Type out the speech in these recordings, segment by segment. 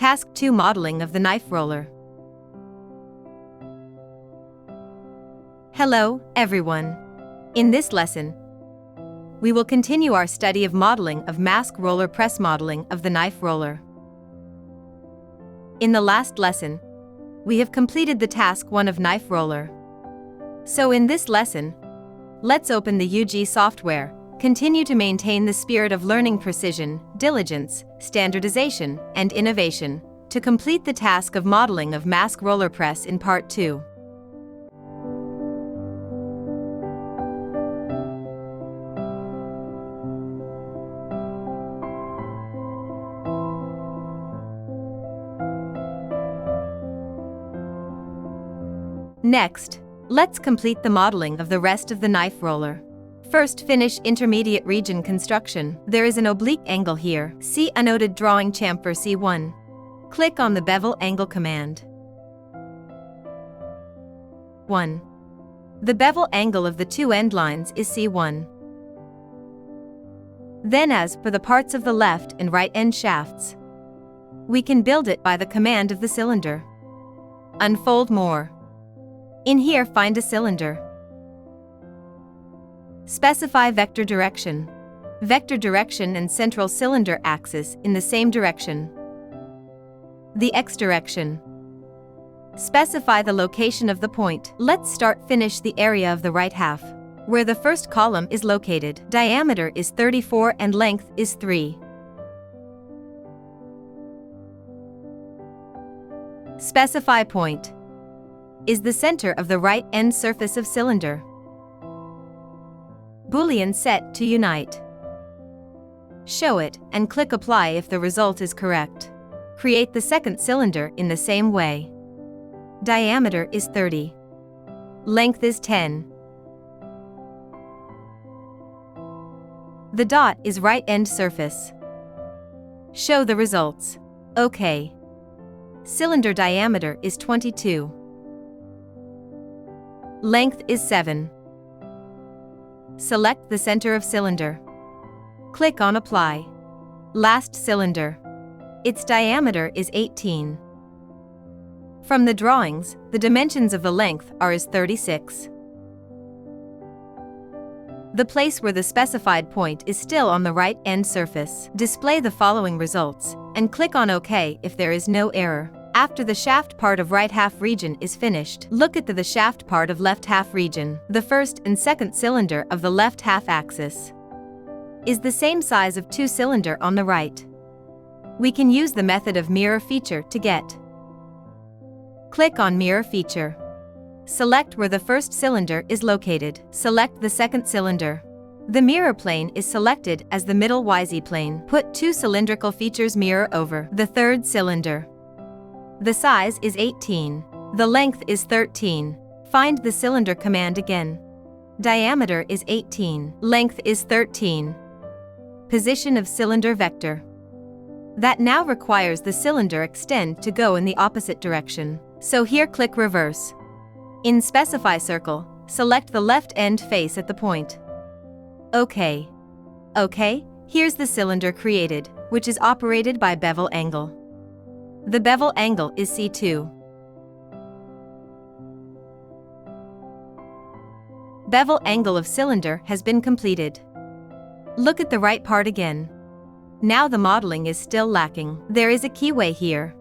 Task 2: Modeling of the knife roller. Hello, everyone. In this lesson, we will continue our study of modeling of mask roller press modeling of the knife roller. In the last lesson, we have completed the task 1 of knife roller. So in this lesson, let's open the UG software, continue to maintain the spirit of learning precision, diligence, standardization, and innovation, to complete the task of modeling of mask roller press in part 2. Next, let's complete the modeling of the rest of the knife roller. First, finish intermediate region construction. There is an oblique angle here. See annotated drawing chamfer C1. Click on the bevel angle command. 1. The bevel angle of the two end lines is C1. Then, as for the parts of the left and right end shafts, we can build it by the command of the cylinder. Unfold more. In here, find a cylinder. Specify vector direction. Vector direction and central cylinder axis in the same direction. The X direction. Specify the location of the point. Let's finish the area of the right half, where the first column is located. Diameter is 34 and length is 3. Specify point. Is the center of the right end surface of cylinder. Boolean set to unite. Show it and click apply if the result is correct. Create the second cylinder in the same way. Diameter is 30. Length is 10. The dot is right end surface. Show the results. OK. Cylinder diameter is 22. Length is 7. Select the center of cylinder. Click on Apply. Last cylinder. Its diameter is 18. From the drawings, the dimensions of the length are as 36. The place where the specified point is still on the right end surface. Display the following results, and click on OK if there is no error. After the shaft part of right half region is finished, look at the shaft part of left half region. The first and second cylinder of the left half axis is the same size of two cylinder on the right. We can use the method of mirror feature to get. Click on mirror feature. Select where the first cylinder is located. Select the second cylinder. The mirror plane is selected as the middle YZ plane. Put two cylindrical features mirror over the third cylinder. The size is 18. The length is 13. Find the cylinder command again. Diameter is 18. Length is 13. Position of cylinder vector. That now requires the cylinder extend to go in the opposite direction. So here click reverse. In specify circle, select the left end face at the point. OK. OK, here's the cylinder created, which is operated by bevel angle. The bevel angle is C2. Bevel angle of cylinder has been completed. Look at the right part again. Now the modeling is still lacking. There is a keyway here.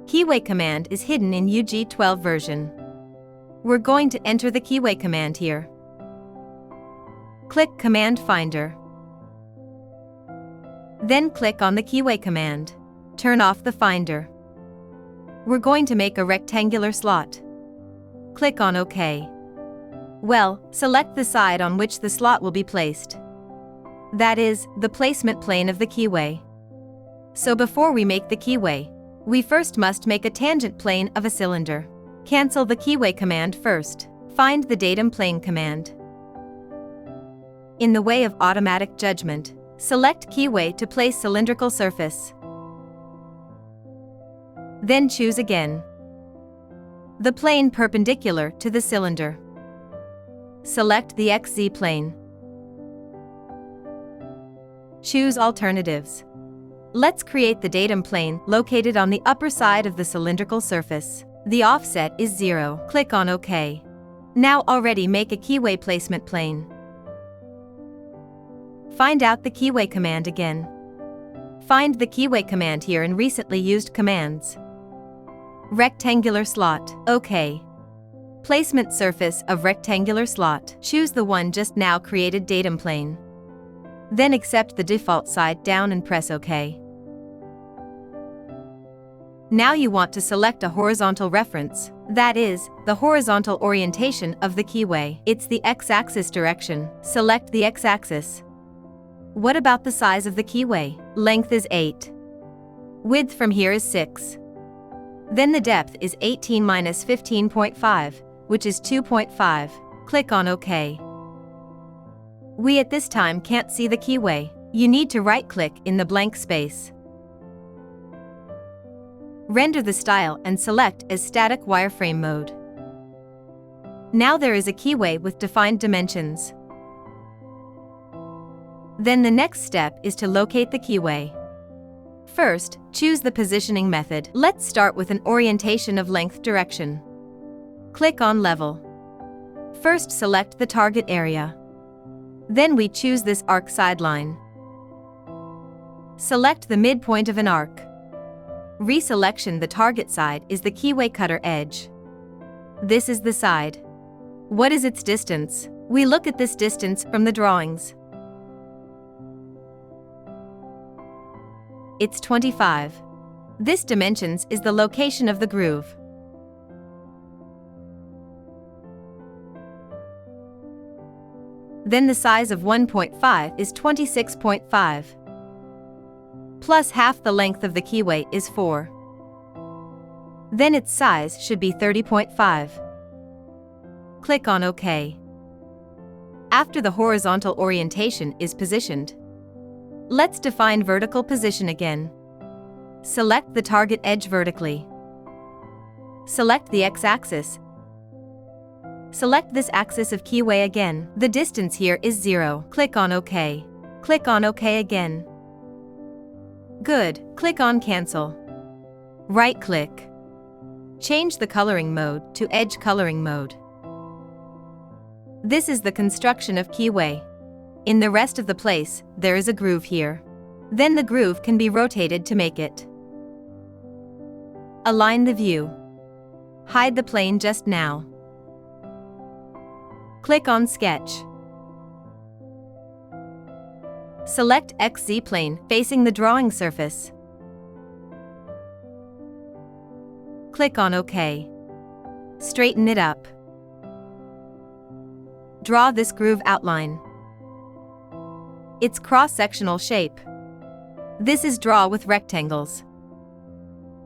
Keyway command is hidden in UG12 version. We're going to enter the keyway command here. Click Command Finder. Then click on the keyway command. Turn off the finder. We're going to make a rectangular slot. Click on OK. Well, select the side on which the slot will be placed. That is, the placement plane of the keyway. So before we make the keyway, we first must make a tangent plane of a cylinder. Cancel the keyway command first. Find the datum plane command. In the way of automatic judgment, select keyway to place cylindrical surface. Then choose again the plane perpendicular to the cylinder. Select the XZ plane. Choose alternatives. Let's create the datum plane located on the upper side of the cylindrical surface. The offset is 0. Click on OK. Now already make a keyway placement plane. Find out the keyway command again. Find the keyway command here in recently used commands. Rectangular slot. OK. Placement surface of rectangular slot. Choose the one just now created datum plane. Then accept the default side down and press OK. Now you want to select a horizontal reference, that is, the horizontal orientation of the keyway. It's the x-axis direction. Select the x-axis. What about the size of the keyway? Length is 8. Width from here is 6. Then the depth is 18 minus 15.5, which is 2.5. Click on OK. We at this time can't see the keyway. You need to right-click in the blank space. Render the style and select as static wireframe mode. Now there is a keyway with defined dimensions. Then the next step is to locate the keyway. First, choose the positioning method. Let's start with an orientation of length direction. Click on Level. First select the target area. Then we choose this arc sideline. Select the midpoint of an arc. Reselection the target side is the keyway cutter edge. This is the side. What is its distance? We look at this distance from the drawings. It's 25. This dimensions is the location of the groove. Then the size of 1.5 is 26.5. Plus half the length of the keyway is 4. Then its size should be 30.5. Click on OK. After the horizontal orientation is positioned, let's define vertical position again. Select the target edge vertically. Select the x-axis. Select this axis of keyway again. The distance here is 0. Click on OK. Click on OK again. Good. Click on Cancel. Right-click. Change the coloring mode to Edge Coloring Mode. This is the construction of keyway. In the rest of the place, there is a groove here. Then the groove can be rotated to make it. Align the view. Hide the plane just now. Click on Sketch. Select XZ plane facing the drawing surface. Click on OK. Straighten it up. Draw this groove outline. Its cross-sectional shape. This is draw with rectangles.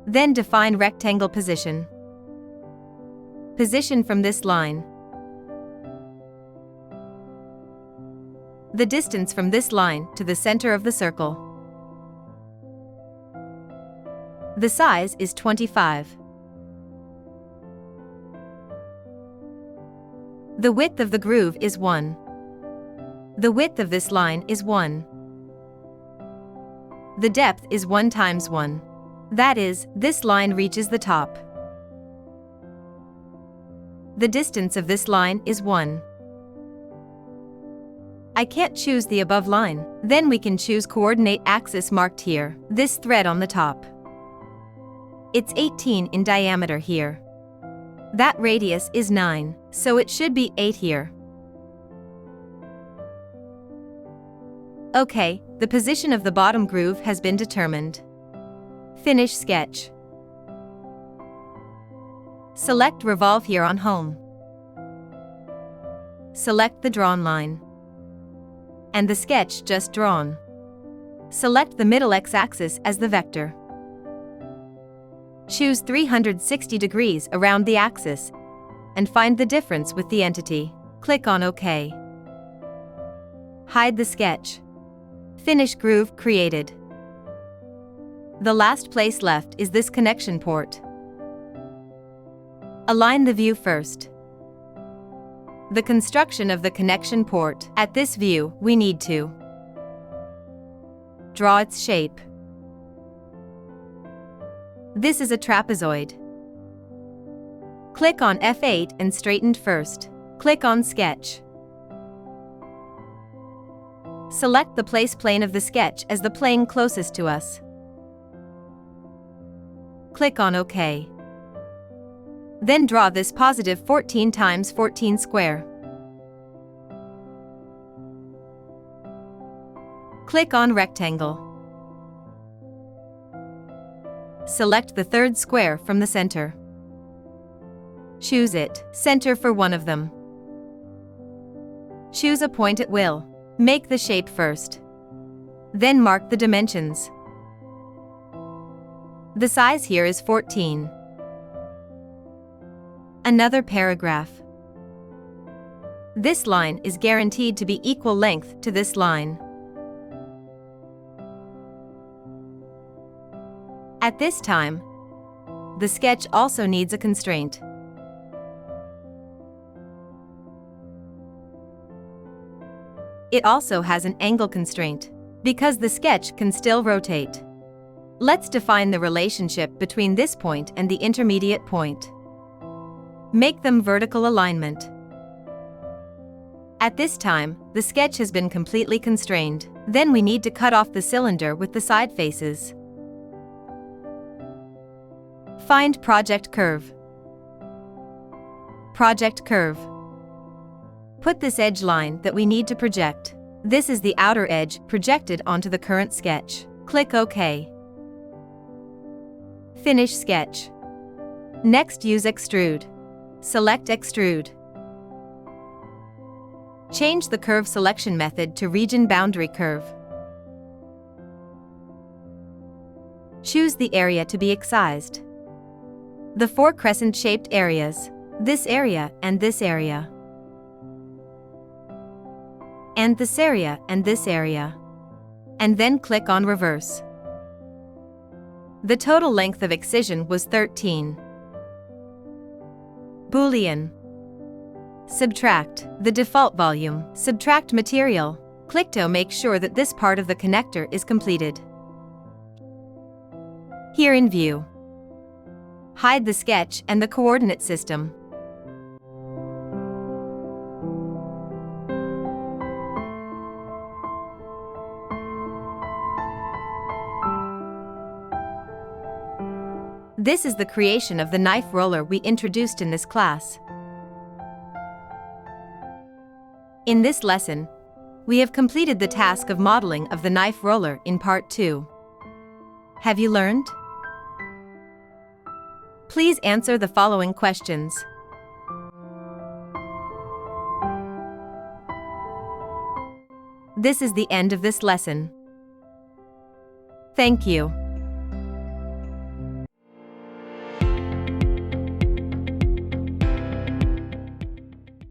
Then define rectangle position. Position from this line. The distance from this line to the center of the circle. The size is 25. The width of the groove is 1. The width of this line is 1. The depth is 1 times 1. That is, this line reaches the top. The distance of this line is 1. I can't choose the above line. Then we can choose coordinate axis marked here, this thread on the top. It's 18 in diameter here. That radius is 9, so it should be 8 here. Okay, the position of the bottom groove has been determined. Finish sketch. Select Revolve here on Home. Select the drawn line. And the sketch just drawn. Select the middle x-axis as the vector. Choose 360 degrees around the axis and find the difference with the entity. Click on OK. Hide the sketch. Finish groove created. The last place left is this connection port. Align the view first. The construction of the connection port. At this view, we need to draw its shape. This is a trapezoid. Click on F8 and straightened first. Click on Sketch. Select the place plane of the sketch as the plane closest to us. Click on OK. Then draw this positive 14 times 14 square. Click on Rectangle. Select the third square from the center. Choose it, center for one of them. Choose a point at will. Make the shape first. Then mark the dimensions. The size here is 14. Another paragraph. This line is guaranteed to be equal length to this line. At this time, the sketch also needs a constraint. It also has an angle constraint, because the sketch can still rotate. Let's define the relationship between this point and the intermediate point. Make them vertical alignment. At this time, the sketch has been completely constrained. Then we need to cut off the cylinder with the side faces. Find Project Curve. Project Curve. Put this edge line that we need to project. This is the outer edge projected onto the current sketch. Click OK. Finish sketch. Next, use Extrude. Select Extrude. Change the curve selection method to Region Boundary Curve. Choose the area to be excised. The four crescent-shaped areas, this area and this area, and this area and this area, and then click on Reverse. The total length of excision was 13. Boolean. Subtract the default volume. Subtract material. Click to make sure that this part of the connector is completed. Here in view. Hide the sketch and the coordinate system. This is the creation of the knife roller we introduced in this class. In this lesson, we have completed the task of modeling of the knife roller in Part 2. Have you learned? Please answer the following questions. This is the end of this lesson. Thank you.